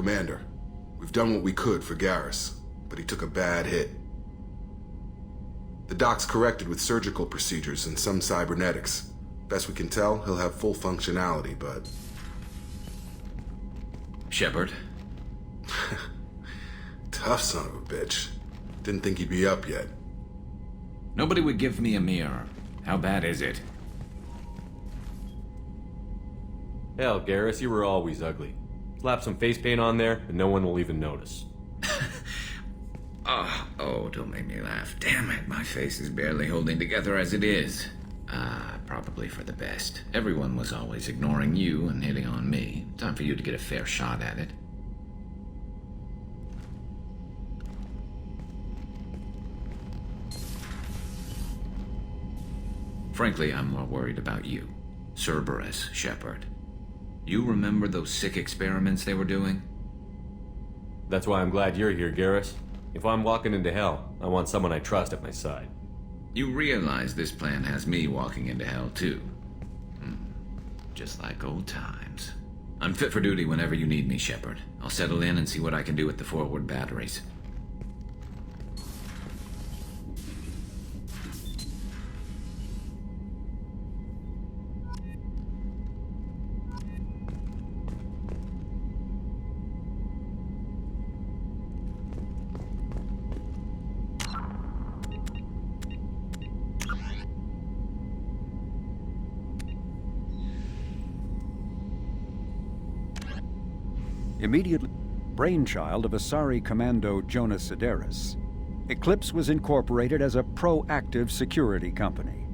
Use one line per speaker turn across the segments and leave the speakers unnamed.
Commander, we've done what we could for Garrus, but he took a bad hit. The doc's corrected with surgical procedures and some cybernetics. Best we can tell, he'll have full functionality, but...
Shepard?
Tough son of a bitch. Didn't think he'd be up yet.
Nobody would give me a mirror. How bad is it?
Hell, Garrus, you were always ugly. Slap some face paint on there, and no one will even notice.
Oh, don't make me laugh. Damn it, my face is barely holding together as it is. Probably for the best. Everyone was always ignoring you and hitting on me. Time for you to get a fair shot at it. Frankly, I'm more worried about you. Cerberus, Shepard. You remember those sick experiments they were doing?
That's why I'm glad you're here, Garrus. If I'm walking into hell, I want someone I trust at my side.
You realize this plan has me walking into hell, too. Just like old times. I'm fit for duty whenever you need me, Shepard. I'll settle in and see what I can do with the forward batteries.
Immediately brainchild of Asari Commando Jonas Sideris, Eclipse was incorporated as a proactive security company.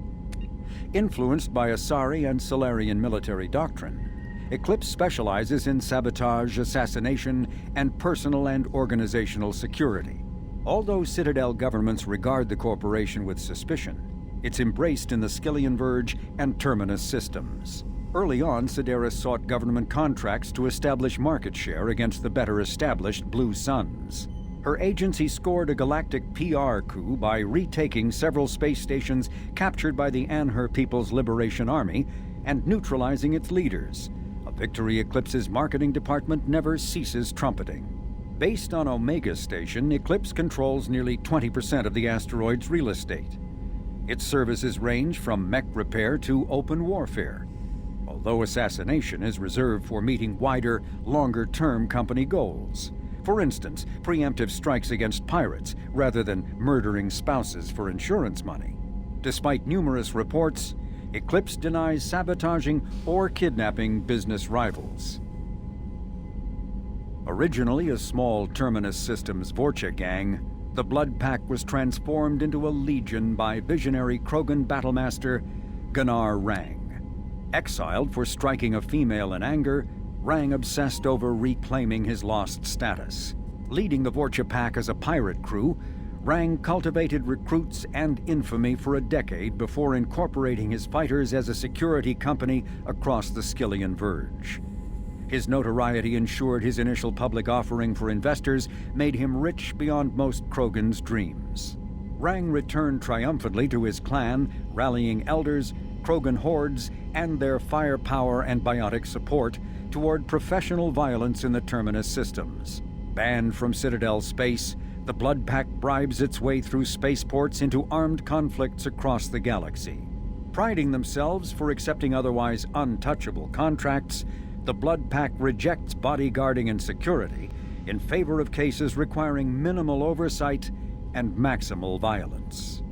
Influenced by Asari and Solarian military doctrine, Eclipse specializes in sabotage, assassination, and personal and organizational security. Although Citadel governments regard the corporation with suspicion, it's embraced in the Skyllian Verge and Terminus systems. Early on, Sideris sought government contracts to establish market share against the better-established Blue Suns. Her agency scored a galactic PR coup by retaking several space stations captured by the Anhur People's Liberation Army and neutralizing its leaders, a victory Eclipse's marketing department never ceases trumpeting. Based on Omega Station, Eclipse controls nearly 20% of the asteroid's real estate. Its services range from mech repair to open warfare, although assassination is reserved for meeting wider, longer-term company goals. For instance, preemptive strikes against pirates rather than murdering spouses for insurance money. Despite numerous reports, Eclipse denies sabotaging or kidnapping business rivals. Originally a small Terminus Systems Vorcha gang, the Blood Pack was transformed into a legion by visionary Krogan battlemaster Gunnar Rang. Exiled for striking a female in anger, Rang obsessed over reclaiming his lost status. Leading the Vorcha Pack as a pirate crew, Rang cultivated recruits and infamy for a decade before incorporating his fighters as a security company across the Skyllian Verge. His notoriety ensured his initial public offering for investors made him rich beyond most Krogans' dreams. Rang returned triumphantly to his clan, rallying elders, Krogan hordes, and their firepower and biotic support toward professional violence in the Terminus systems. Banned from Citadel space, the Blood Pack bribes its way through spaceports into armed conflicts across the galaxy. Priding themselves for accepting otherwise untouchable contracts, the Blood Pack rejects bodyguarding and security in favor of cases requiring minimal oversight and maximal violence.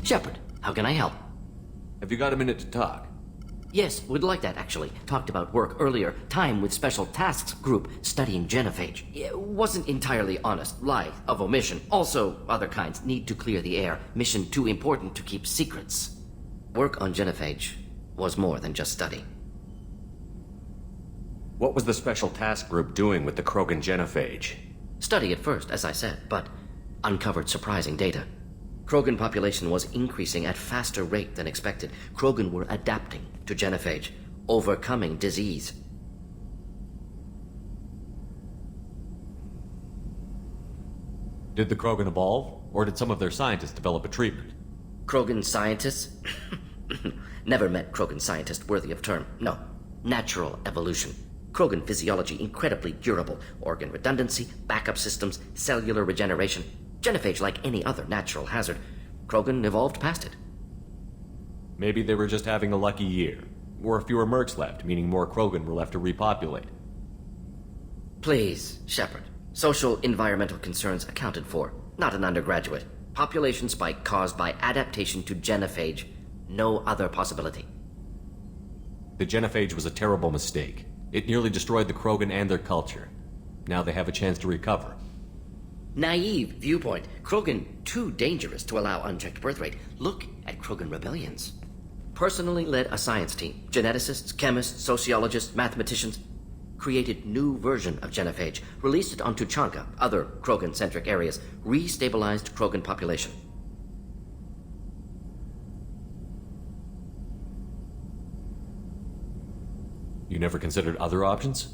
Shepard, how can I help?
Have you got a minute to talk?
Yes, would like that, actually. Talked about work earlier. Time with Special Tasks Group studying genophage. It wasn't entirely honest. Lie of omission. Also, other kinds. Need to clear the air. Mission too important to keep secrets. Work on genophage was more than just study.
What was the Special Task Group doing with the Krogan genophage?
Study at first, as I said, but uncovered surprising data. Krogan population was increasing at faster rate than expected. Krogan were adapting to genophage, overcoming disease.
Did the Krogan evolve, or did some of their scientists develop a treatment?
Krogan scientists? Never met Krogan scientist worthy of term. No. Natural evolution. Krogan physiology incredibly durable. Organ redundancy, backup systems, cellular regeneration. Genophage like any other natural hazard. Krogan evolved past it.
Maybe they were just having a lucky year. Or fewer mercs left, meaning more Krogan were left to repopulate.
Please, Shepard. Social environmental concerns accounted for. Not an undergraduate. Population spike caused by adaptation to genophage. No other possibility.
The genophage was a terrible mistake. It nearly destroyed the Krogan and their culture. Now they have a chance to recover.
Naive viewpoint. Krogan too dangerous to allow unchecked birth rate. Look at Krogan rebellions. Personally led a science team. Geneticists, chemists, sociologists, mathematicians. Created new version of genophage. Released it on Tuchanka, other Krogan-centric areas. Restabilized Krogan population.
You never considered other options?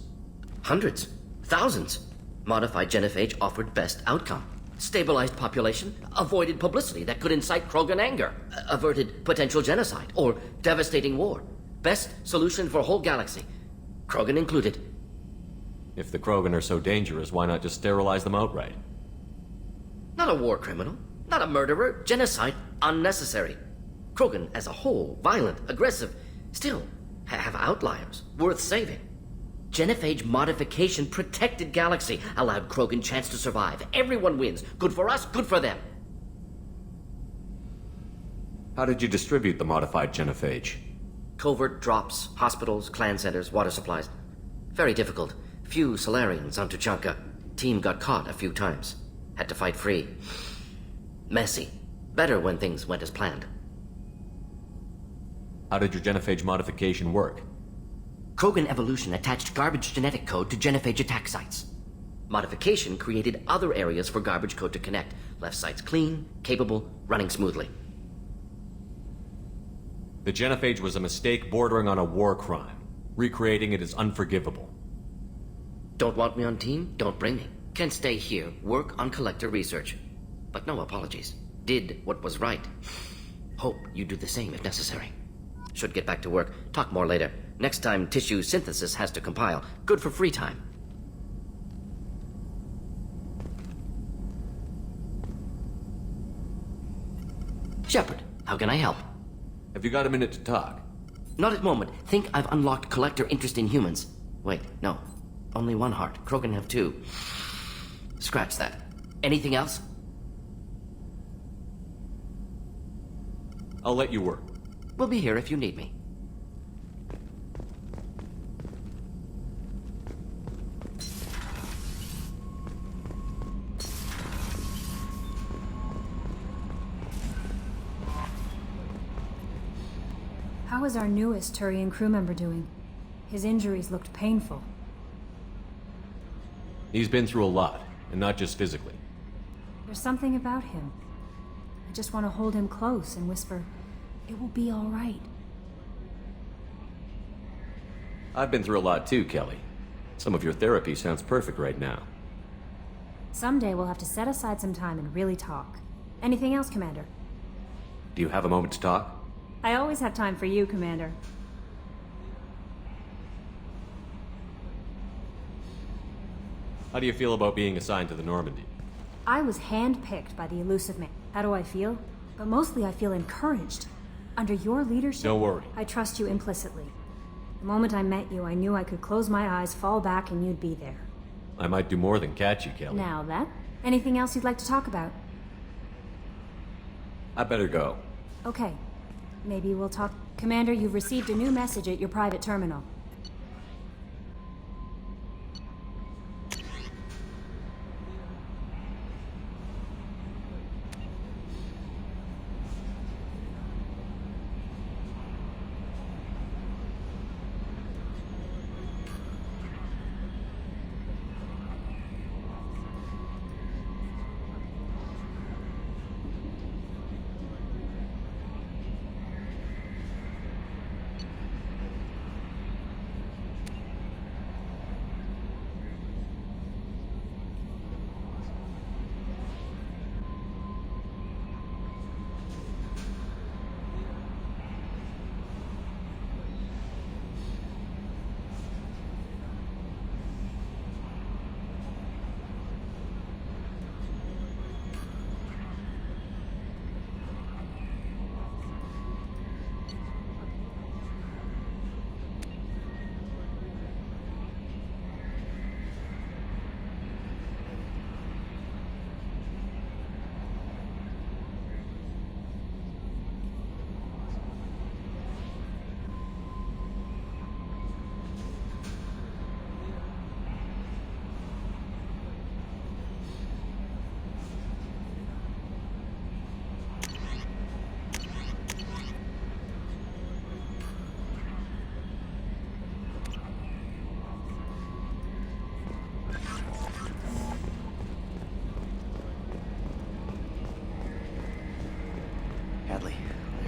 Hundreds. Thousands. Modified genophage offered best outcome. Stabilized population, avoided publicity that could incite Krogan anger, averted potential genocide or devastating war. Best solution for whole galaxy. Krogan included.
If the Krogan are so dangerous, why not just sterilize them outright?
Not a war criminal, not a murderer. Genocide unnecessary. Krogan as a whole, violent, aggressive, still have outliers worth saving. Genophage modification protected galaxy, allowed Krogan chance to survive. Everyone wins. Good for us, good for them.
How did you distribute the modified genophage?
Covert drops, hospitals, clan centers, water supplies. Very difficult. Few Solarians on Tuchanka. Team got caught a few times. Had to fight free. Messy. Better when things went as planned.
How did your genophage modification work?
Krogan evolution attached garbage genetic code to genophage attack sites. Modification created other areas for garbage code to connect. Left sites clean, capable, running smoothly.
The genophage was a mistake bordering on a war crime. Recreating it is unforgivable.
Don't want me on team? Don't bring me. Can stay here, work on collector research. But no apologies. Did what was right. Hope you do the same if necessary. Should get back to work. Talk more later. Next time tissue synthesis has to compile. Good for free time. Shepard, how can I help?
Have you got a minute to talk?
Not at moment. Think I've unlocked collector interest in humans. Wait, no. Only one heart. Krogan have two. Scratch that. Anything else?
I'll let you work.
We'll be here if you need me.
How is our newest Turian crew member doing? His injuries looked painful.
He's been through a lot, and not just physically.
There's something about him. I just want to hold him close and whisper, "It will be all right."
I've been through a lot too, Kelly. Some of your therapy sounds perfect right now.
Someday we'll have to set aside some time and really talk. Anything else, Commander?
Do you have a moment to talk?
I always have time for you, Commander.
How do you feel about being assigned to the Normandy?
I was handpicked by the elusive man. How do I feel? But mostly I feel encouraged. Under your leadership,
Don't worry.
I trust you implicitly. The moment I met you, I knew I could close my eyes, fall back, and you'd be there.
I might do more than catch you, Kelly.
Now that? Anything else you'd like to talk about?
I better go.
Okay. Maybe we'll talk. Commander, you've received a new message at your private terminal.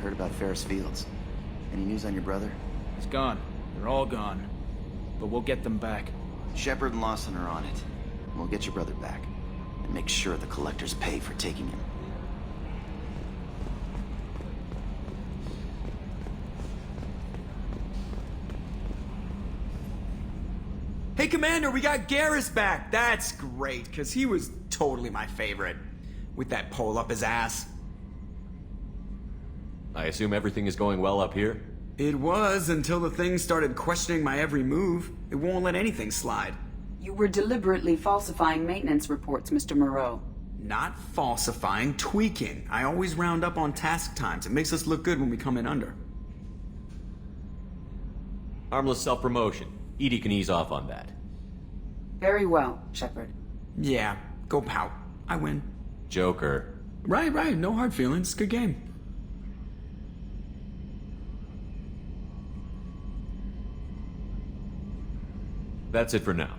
About Ferris Fields. Any news on your brother?
He's gone. They're all gone. But we'll get them back.
Shepard and Lawson are on it. We'll get your brother back. And make sure the collectors pay for taking him.
Hey, Commander, we got Garrus back! That's great, because he was totally my favorite. With that pole up his ass.
I assume everything is going well up here?
It was, until the thing started questioning my every move. It won't let anything slide.
You were deliberately falsifying maintenance reports, Mr. Moreau.
Not falsifying, tweaking. I always round up on task times. It makes us look good when we come in under.
Harmless self-promotion. Edie can ease off on that.
Very well, Shepard.
Yeah, go pout. I win.
Joker.
Right, no hard feelings. Good game.
That's it for now.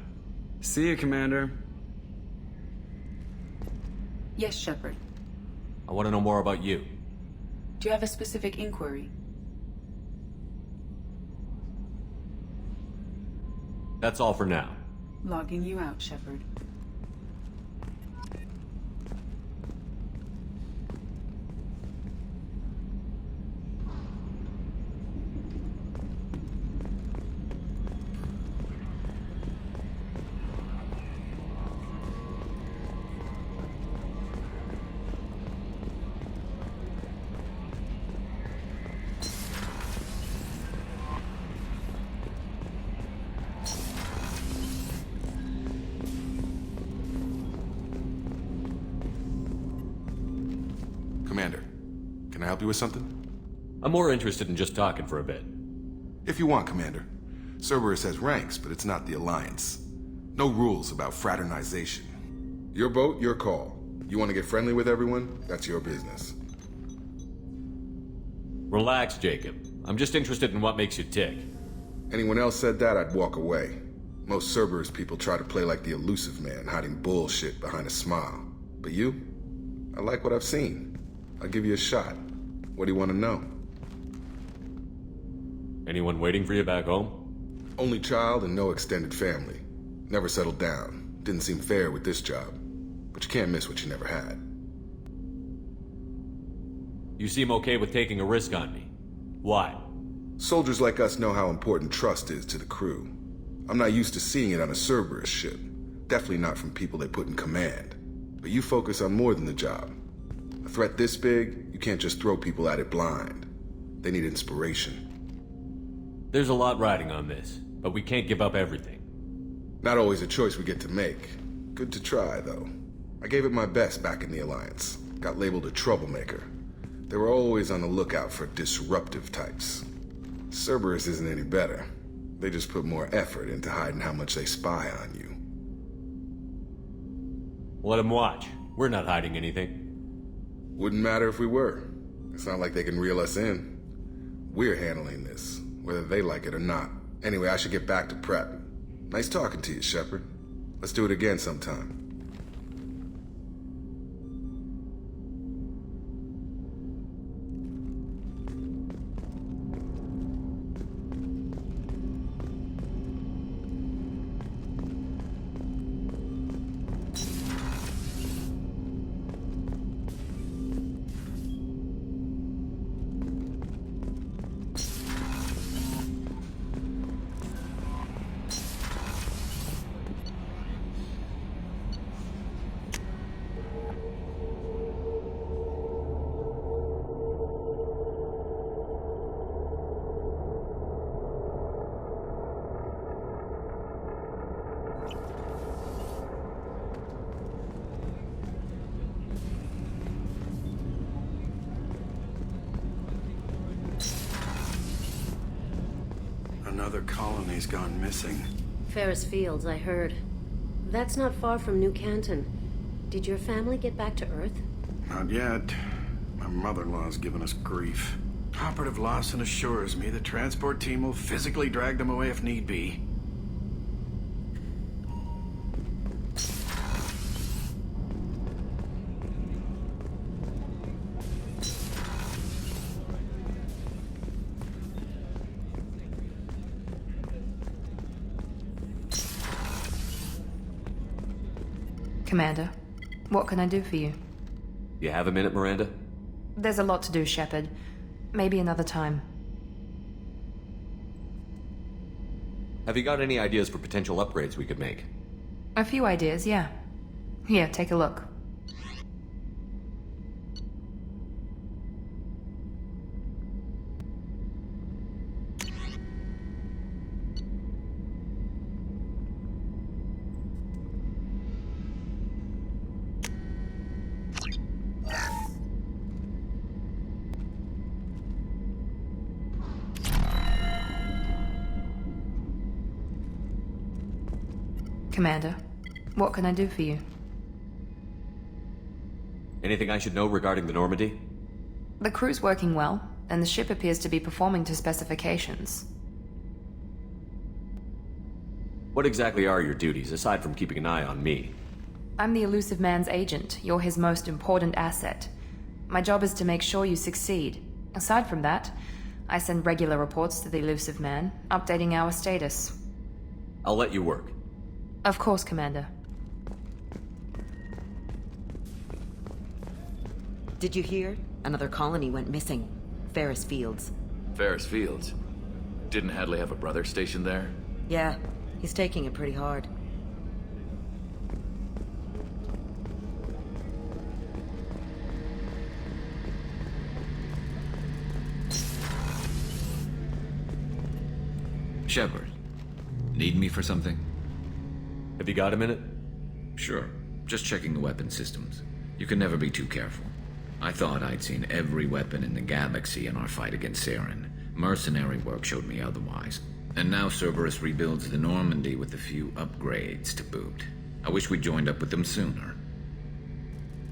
See you, Commander.
Yes, Shepard.
I want to know more about you.
Do you have a specific inquiry?
That's all for now.
Logging you out, Shepard.
Commander, can I help you with something?
I'm more interested in just talking for a bit.
If you want, Commander. Cerberus has ranks, but it's not the Alliance. No rules about fraternization. Your boat, your call. You want to get friendly with everyone? That's your business.
Relax, Jacob. I'm just interested in what makes you tick.
Anyone else said that, I'd walk away. Most Cerberus people try to play like the elusive man, hiding bullshit behind a smile. But you? I like what I've seen. I'll give you a shot. What do you want to know?
Anyone waiting for you back home?
Only child and no extended family. Never settled down. Didn't seem fair with this job. But you can't miss what you never had.
You seem okay with taking a risk on me. Why?
Soldiers like us know how important trust is to the crew. I'm not used to seeing it on a Cerberus ship. Definitely not from people they put in command. But you focus on more than the job. A threat this big, you can't just throw people at it blind. They need inspiration.
There's a lot riding on this, but we can't give up everything.
Not always a choice we get to make. Good to try, though. I gave it my best back in the Alliance. Got labeled a troublemaker. They were always on the lookout for disruptive types. Cerberus isn't any better. They just put more effort into hiding how much they spy on you.
Let them watch. We're not hiding anything.
Wouldn't matter if we were. It's not like they can reel us in. We're handling this, whether they like it or not. Anyway, I should get back to prep. Nice talking to you, Shepard. Let's do it again sometime.
Another colony's gone missing.
Ferris Fields, I heard. That's not far from New Canton. Did your family get back to Earth?
Not yet. My mother-in-law's given us grief. Operative Lawson assures me the transport team will physically drag them away if need be.
Commander, what can I do for you?
You have a minute, Miranda?
There's a lot to do, Shepard. Maybe another time.
Have you got any ideas for potential upgrades we could make?
A few ideas, yeah. Here, take a look. Commander, what can I do for you?
Anything I should know regarding the Normandy?
The crew's working well, and the ship appears to be performing to specifications.
What exactly are your duties, aside from keeping an eye on me?
I'm the Elusive Man's agent. You're his most important asset. My job is to make sure you succeed. Aside from that, I send regular reports to the Elusive Man, updating our status.
I'll let you work.
Of course, Commander.
Did you hear? Another colony went missing. Ferris Fields.
Ferris Fields? Didn't Hadley have a brother stationed there?
Yeah, he's taking it pretty hard.
Shepard, need me for something?
Have you got a minute?
Sure. Just checking the weapon systems. You can never be too careful. I thought I'd seen every weapon in the galaxy in our fight against Saren. Mercenary work showed me otherwise. And now Cerberus rebuilds the Normandy with a few upgrades to boot. I wish we'd joined up with them sooner.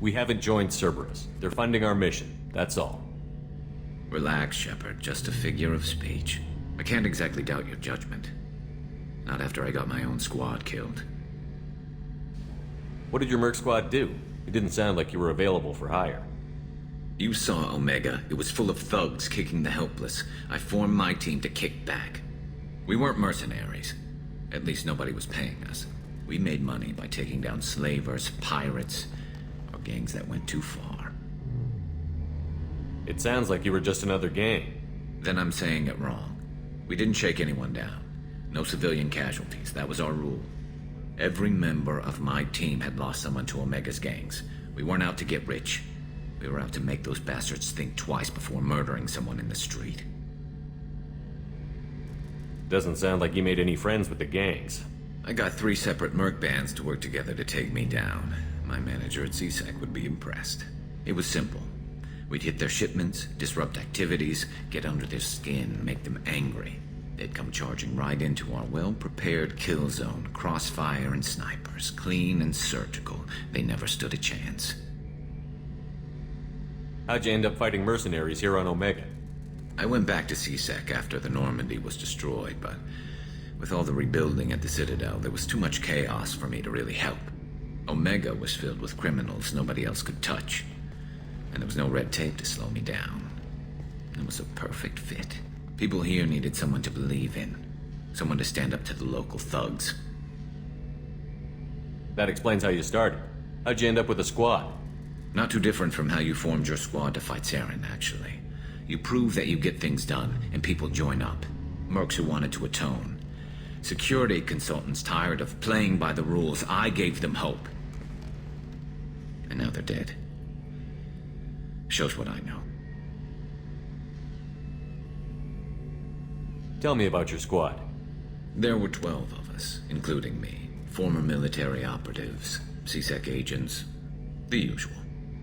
We haven't joined Cerberus. They're funding our mission, that's all.
Relax, Shepard. Just a figure of speech. I can't exactly doubt your judgment. Not after I got my own squad killed.
What did your merc squad do? It didn't sound like you were available for hire.
You saw Omega. It was full of thugs kicking the helpless. I formed my team to kick back. We weren't mercenaries. At least nobody was paying us. We made money by taking down slavers, pirates, or gangs that went too far.
It sounds like you were just another gang.
Then I'm saying it wrong. We didn't shake anyone down. No civilian casualties. That was our rule. Every member of my team had lost someone to Omega's gangs. We weren't out to get rich. We were out to make those bastards think twice before murdering someone in the street.
Doesn't sound like you made any friends with the gangs.
I got 3 separate merc bands to work together to take me down. My manager at CSEC would be impressed. It was simple. We'd hit their shipments, disrupt activities, get under their skin, make them angry. They'd come charging right into our well-prepared kill zone, crossfire and snipers, clean and surgical. They never stood a chance.
How'd you end up fighting mercenaries here on Omega?
I went back to CSEC after the Normandy was destroyed, but with all the rebuilding at the Citadel, there was too much chaos for me to really help. Omega was filled with criminals nobody else could touch, and there was no red tape to slow me down. It was a perfect fit. People here needed someone to believe in, someone to stand up to the local thugs.
That explains how you started. How'd you end up with a squad?
Not too different from how you formed your squad to fight Saren, actually. You prove that you get things done, and people join up. Mercs who wanted to atone. Security consultants tired of playing by the rules. I gave them hope. And now they're dead. Shows what I know.
Tell me about your squad.
There were 12 of us, including me. Former military operatives, CSEC agents, the usual.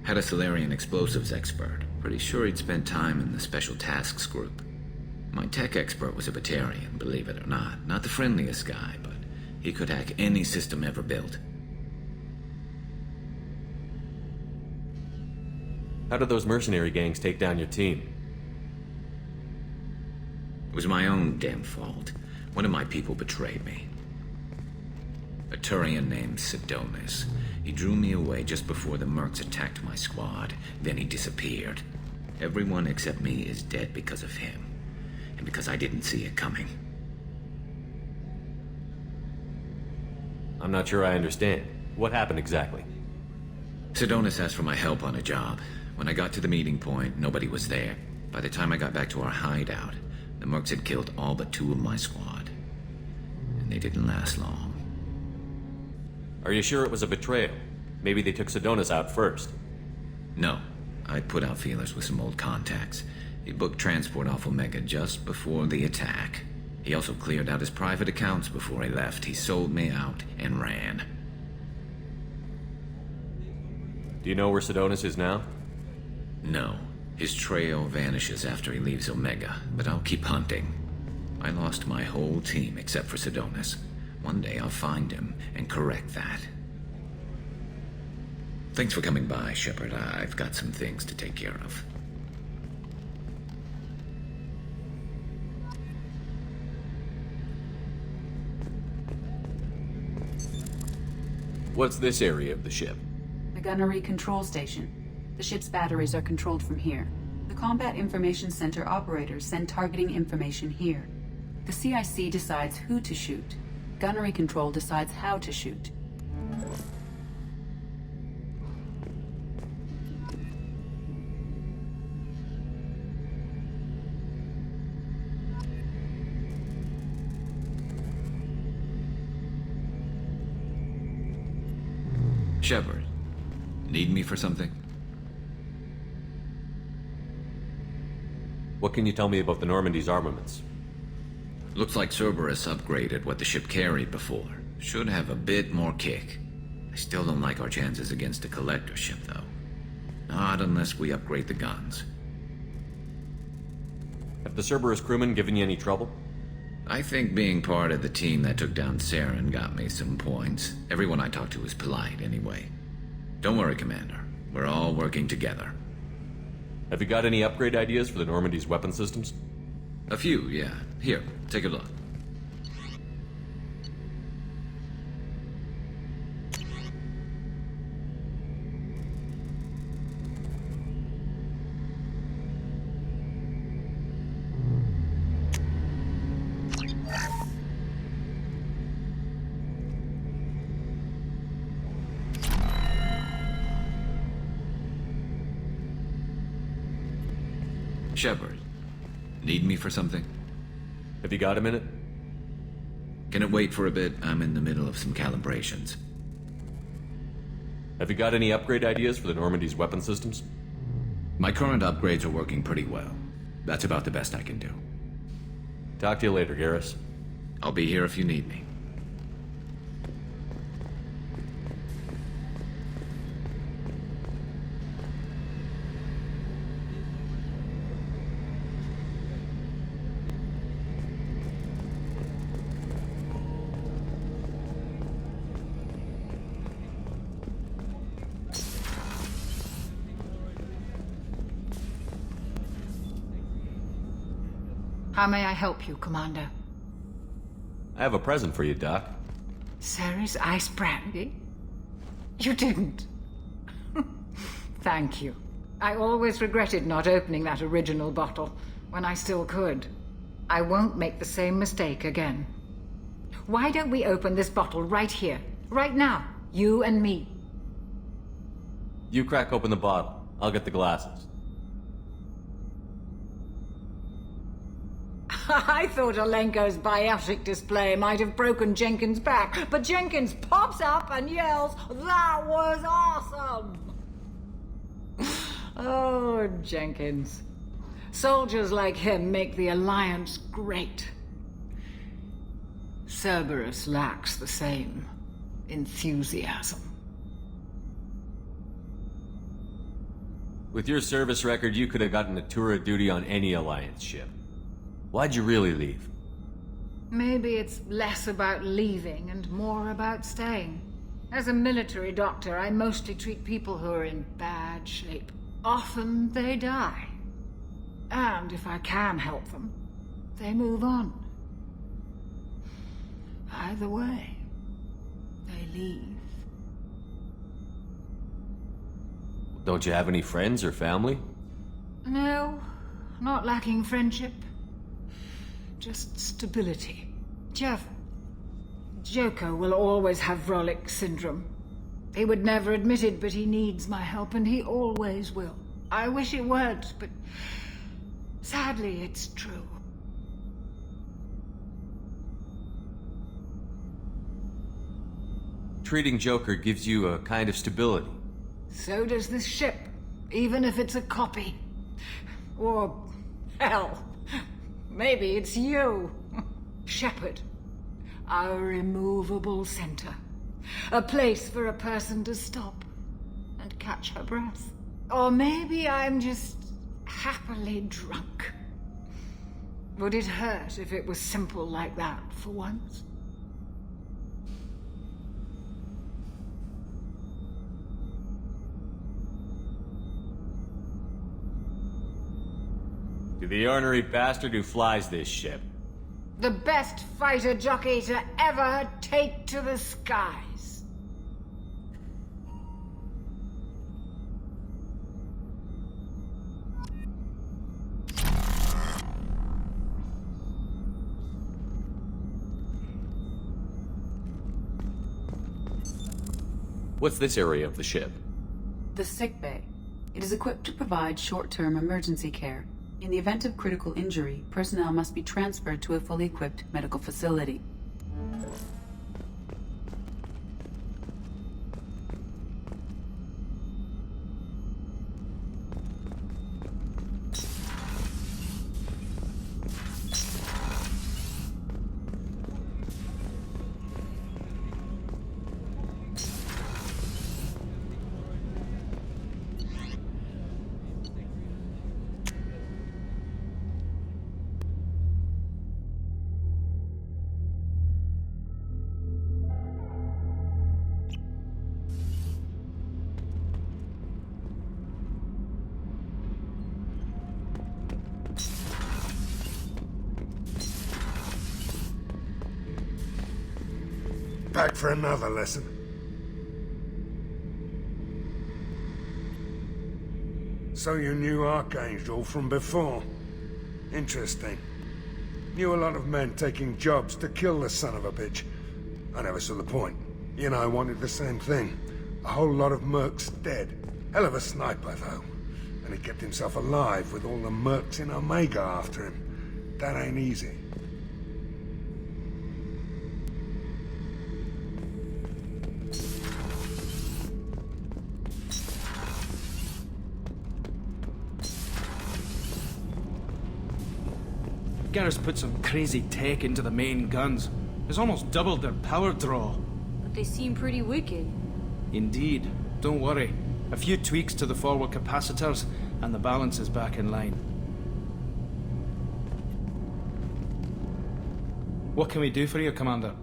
Had a Solarian explosives expert. Pretty sure he'd spent time in the Special Tasks group. My tech expert was a Batarian, believe it or not. Not the friendliest guy, but he could hack any system ever built.
How did those mercenary gangs take down your team?
It was my own damn fault. One of my people betrayed me. A Turian named Sidonis. He drew me away just before the mercs attacked my squad. Then he disappeared. Everyone except me is dead because of him. And because I didn't see it coming.
I'm not sure I understand. What happened exactly?
Sidonis asked for my help on a job. When I got to the meeting point, nobody was there. By the time I got back to our hideout, the mercs had killed all but 2 of my squad. And they didn't last long.
Are you sure it was a betrayal? Maybe they took Sidonis out first.
No. I put out feelers with some old contacts. He booked transport off Omega just before the attack. He also cleared out his private accounts before he left. He sold me out and ran.
Do you know where Sidonis is now?
No. His trail vanishes after he leaves Omega, but I'll keep hunting. I lost my whole team except for Sidonis. One day I'll find him and correct that. Thanks for coming by, Shepard. I've got some things to take care of.
What's this area of the ship?
The gunnery control station. The ship's batteries are controlled from here. The Combat Information Center operators send targeting information here. The CIC decides who to shoot. Gunnery control decides how to shoot.
Shepard, need me for something?
What can you tell me about the Normandy's armaments?
Looks like Cerberus upgraded what the ship carried before. Should have a bit more kick. I still don't like our chances against a collector ship, though. Not unless we upgrade the guns.
Have the Cerberus crewmen given you any trouble?
I think being part of the team that took down Saren got me some points. Everyone I talked to was polite, anyway. Don't worry, Commander. We're all working together.
Have you got any upgrade ideas for the Normandy's weapon systems?
A few, yeah. Here, take a look. Shepard, need me for something?
Have you got a minute?
Can it wait for a bit? I'm in the middle of some calibrations.
Have you got any upgrade ideas for the Normandy's weapon systems?
My current upgrades are working pretty well. That's about the best I can do.
Talk to you later, Garrus.
I'll be here if you need me.
How may I help you, Commander?
I have a present for you, Doc.
Ceres ice brandy? You didn't. Thank you. I always regretted not opening that original bottle when I still could. I won't make the same mistake again. Why don't we open this bottle right here, right now, you and me?
You crack open the bottle. I'll get the glasses.
I thought Alenko's biotic display might have broken Jenkins' back, but Jenkins pops up and yells, "That was awesome!" Oh, Jenkins. Soldiers like him make the Alliance great. Cerberus lacks the same enthusiasm.
With your service record, you could have gotten a tour of duty on any Alliance ship. Why'd you really leave?
Maybe it's less about leaving and more about staying. As a military doctor, I mostly treat people who are in bad shape. Often they die. And if I can help them, they move on. Either way, they leave.
Don't you have any friends or family?
No, not lacking friendship. Just stability. Jeff, Joker will always have Vrolic syndrome. He would never admit it, but he needs my help, and he always will. I wish it weren't, but sadly, it's true.
Treating Joker gives you a kind of stability.
So does this ship, even if it's a copy. Or, hell, maybe it's you, Shepard. Our immovable center. A place for a person to stop and catch her breath. Or maybe I'm just happily drunk. Would it hurt if it was simple like that for once?
To the ornery bastard who flies this ship.
The best fighter jockey to ever take to the skies.
What's this area of the ship?
The sick bay. It is equipped to provide short-term emergency care. In the event of critical injury, personnel must be transferred to a fully equipped medical facility.
Back for another lesson. So you knew Archangel from before. Interesting. Knew a lot of men taking jobs to kill the son of a bitch. I never saw the point. You know, I wanted the same thing. A whole lot of mercs dead. Hell of a sniper, though. And he kept himself alive with all the mercs in Omega after him. That ain't easy.
Garrus put some crazy tech into the main guns. It's almost doubled their power draw.
But they seem pretty wicked.
Indeed. Don't worry. A few tweaks to the forward capacitors, and the balance is back in line. What can we do for you, Commander?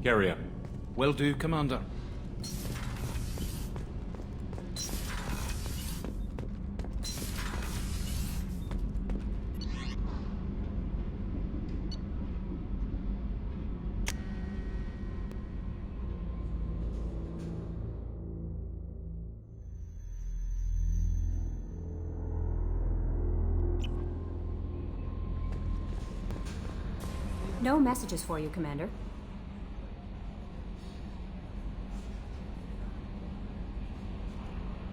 Carry on.
Will do, Commander.
No messages for you, Commander.